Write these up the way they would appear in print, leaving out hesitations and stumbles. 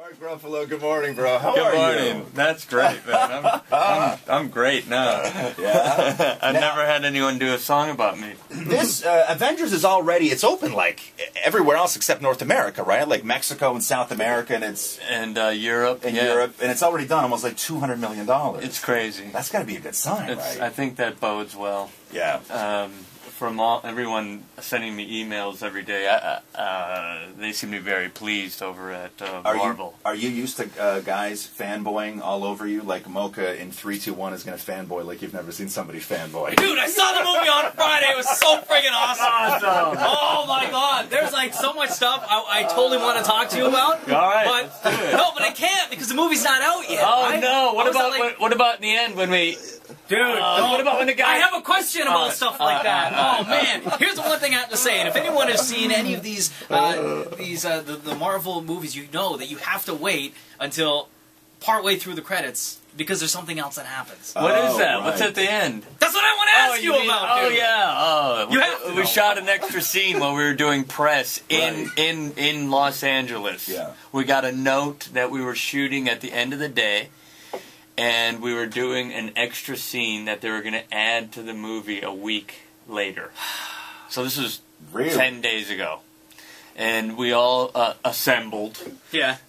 Mark Ruffalo, good morning, bro. How Good are morning. you? That's great, man. I'm great now. Yeah. I've never had anyone do a song about me. This Avengers is already, it's open like everywhere else except North America, right? Like Mexico and South America, and Europe. Europe, and it's already done almost like $200 million. It's crazy. That's got to be a good sign, right? I think that bodes well. Yeah. From everyone sending me emails every day, they seem to be very pleased over at Marvel. Are you used to guys fanboying all over you? Like Mocha in 3, 2, 1 is going to fanboy like you've never seen somebody fanboy. Dude, I saw the movie on Friday. It was so friggin' awesome. Oh my god. There's like so much stuff I totally want to talk to you about. All right, but, let's do it. No, but I can't because the movie's not out yet. Oh right? no! What about in the end when we? Dude, what about when the guy? I have a question about stuff like that. Oh man, here's the one thing I have to say, and if anyone has seen any of these, the Marvel movies, you know that you have to wait until partway through the credits because there's something else that happens. What is that? Right. What's at the end? That's what I want to ask you about. Oh dude. yeah. Oh, You have to we know. shot an extra scene while we were doing press in Los Angeles. Yeah. We got a note that we were shooting at the end of the day. And we were doing an extra scene that they were going to add to the movie a week later. So this was 10 days ago. And we all assembled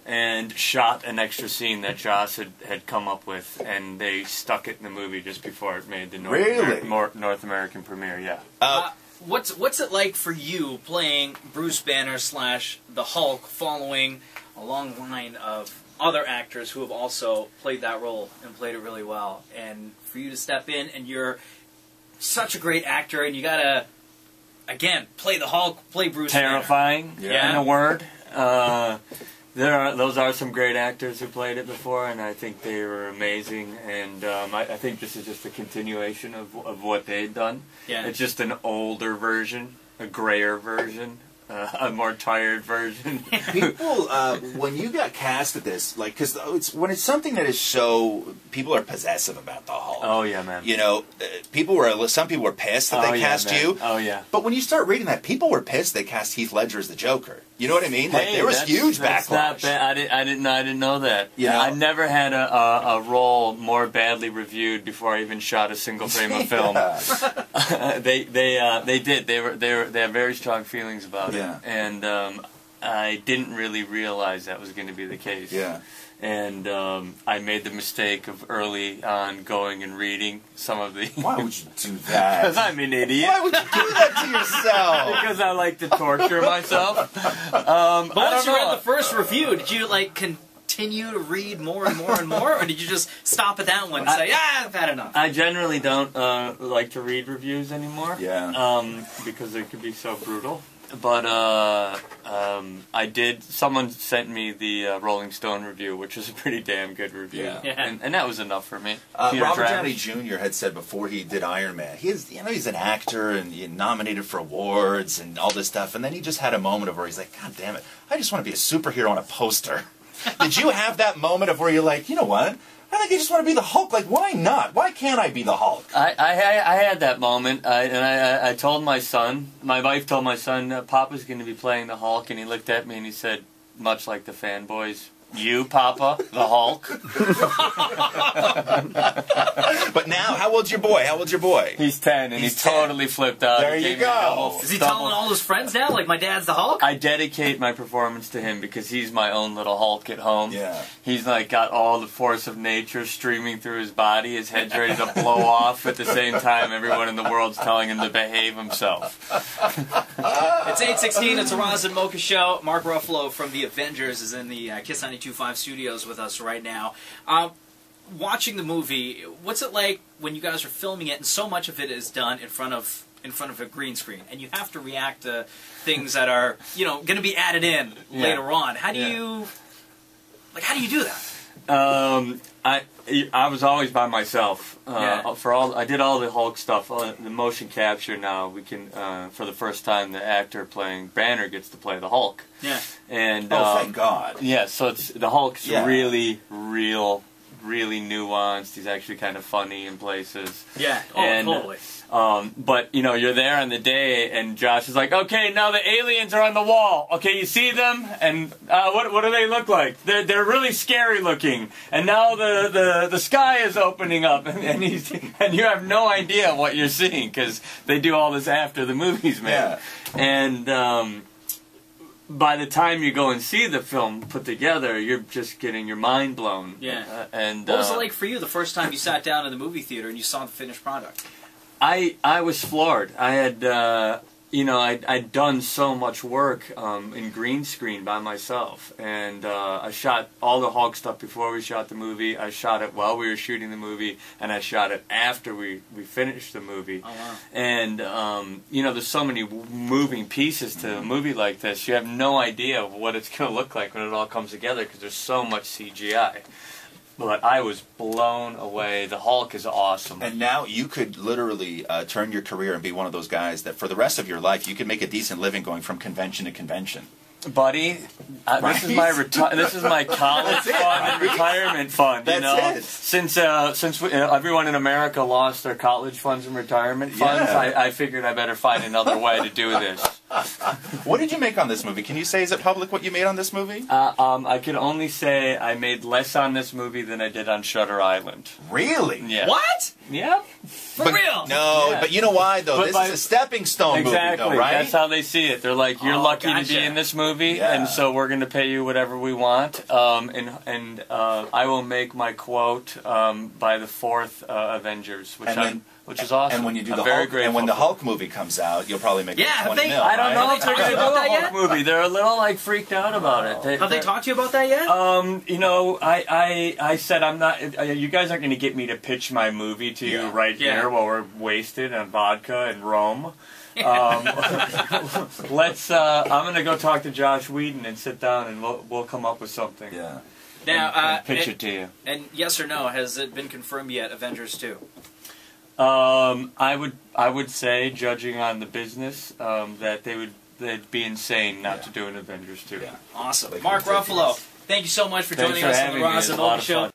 and shot an extra scene that Joss had come up with. And they stuck it in the movie just before it made the North American premiere, yeah. What's it like for you playing Bruce Banner / the Hulk following a long line of other actors who have also played that role and played it really well, and for you to step in and you're such a great actor and you gotta again play the Hulk, play Bruce Terrifying, Banner. in a word. Those are some great actors who played it before, and I think they were amazing. And I think this is just a continuation of what they'd done. Yeah. It's just an older version, a grayer version. A more tired version. People, when you got cast at this, like, because when it's something that is so, people are possessive about the Hulk. Oh yeah, man. You know, some people were pissed that they cast you. Oh yeah. But when you start reading that, people were pissed they cast Heath Ledger as the Joker. You know what I mean? Like, there was huge backlash. Not bad. I didn't know that. You know? I never had a role more badly reviewed before I even shot a single frame of film. They did. They have very strong feelings about it. Yeah. And I didn't really realize that was going to be the case. Yeah. And I made the mistake of early on going and reading some of the... Why would you do that? Because I'm an idiot. Why would you do that to yourself? Because I like to torture myself. But once you read the first review, did you like continue to read more and more and more, or did you just stop at that one and say, I've had enough? I generally don't like to read reviews anymore. Yeah. Because they can be so brutal. But I did. Someone sent me the Rolling Stone review, which was a pretty damn good review, and that was enough for me. Robert Downey Jr. had said before he did Iron Man, he's an actor and nominated for awards and all this stuff, and then he just had a moment of where he's like, God damn it, I just want to be a superhero on a poster. Did you have that moment of where you're like, you know what? I think I just want to be the Hulk. Like, why not? Why can't I be the Hulk? I had that moment, and I told my son, my wife told my son, Papa's going to be playing the Hulk, and he looked at me and he said, much like the fanboys, you, Papa, the Hulk? But now, how old's your boy? He's 10, and he's totally flipped out. There you go. Is he telling all his friends now, like, my dad's the Hulk? I dedicate my performance to him because he's my own little Hulk at home. Yeah. He's like got all the force of nature streaming through his body. His head's ready to blow off at the same time everyone in the world's telling him to behave himself. It's 8:16. It's a Roz and Mocha Show. Mark Ruffalo from the Avengers is in the KiSS 92.5 studios with us right now. Watching the movie, what's it like when you guys are filming it and so much of it is done in front of a green screen and you have to react to things that are, going to be added in later on? How do you do that? I was always by myself. I did all the Hulk stuff. The motion capture now, we can for the first time the actor playing Banner gets to play the Hulk. Yeah. And thank God. Yeah, so it's the Hulk's really real really nuanced. He's actually kind of funny in places. Yeah. Oh, And, totally. But, you know, you're there on the day, and Josh is like, okay, now the aliens are on the wall. Okay, you see them? And what do they look like? They're really scary looking. And now the sky is opening up, and you have no idea what you're seeing, because they do all this after the movie's made. Yeah. And by the time you go and see the film put together, you're just getting your mind blown. Yeah. And What was it like for you the first time you sat down in the movie theater and you saw the finished product? I was floored. I had, I'd done so much work in green screen by myself, and I shot all the Hulk stuff before we shot the movie. I shot it while we were shooting the movie, and I shot it after we finished the movie. Oh, wow. And there's so many moving pieces to a movie like this. You have no idea what it's going to look like when it all comes together because there's so much CGI. But I was blown away. The Hulk is awesome. And now you could literally turn your career and be one of those guys that for the rest of your life you could make a decent living going from convention to convention. Buddy, this is my college fund and retirement fund. That's it. Since everyone in America lost their college funds and retirement funds, Yeah. I figured I better find another way to do this. What did you make on this movie? Can you say, is it public what you made on this movie? I can only say I made less on this movie than I did on Shutter Island. Really? Yeah. What? Yep. For real? No, Yeah. but you know why, though? But This by- is a stepping stone Exactly. movie, though, right? That's how they see it. They're like, you're Oh, lucky to gotcha. be in this movie, Yeah. and so we're going to pay you whatever we want. And I will make my quote by the fourth Avengers, which is awesome. And when you do I'm the very Hulk, grateful and when the for- Hulk movie comes out, you'll probably make Yeah, like have 20 they- mil. I don't know right? if they're going to do about a that Hulk yet? movie. They're a little freaked out about it. Have they talked to you about that yet? I said I'm not. You guys aren't going to get me to pitch my movie to you right Yeah. here while we're wasted on vodka and Rome. Let's. I'm going to go talk to Josh Whedon and sit down, and we'll come up with something. Yeah. Now, And pitch it to you. And yes or no, has it been confirmed yet? Avengers 2. I would say, judging on the business, that they'd be insane not to do an Avengers 2. Yeah. Awesome. Like Mark ridiculous. Ruffalo, thank you so much for Thanks joining for us on having the me. Roz It was and a lot Mocha of Show. fun.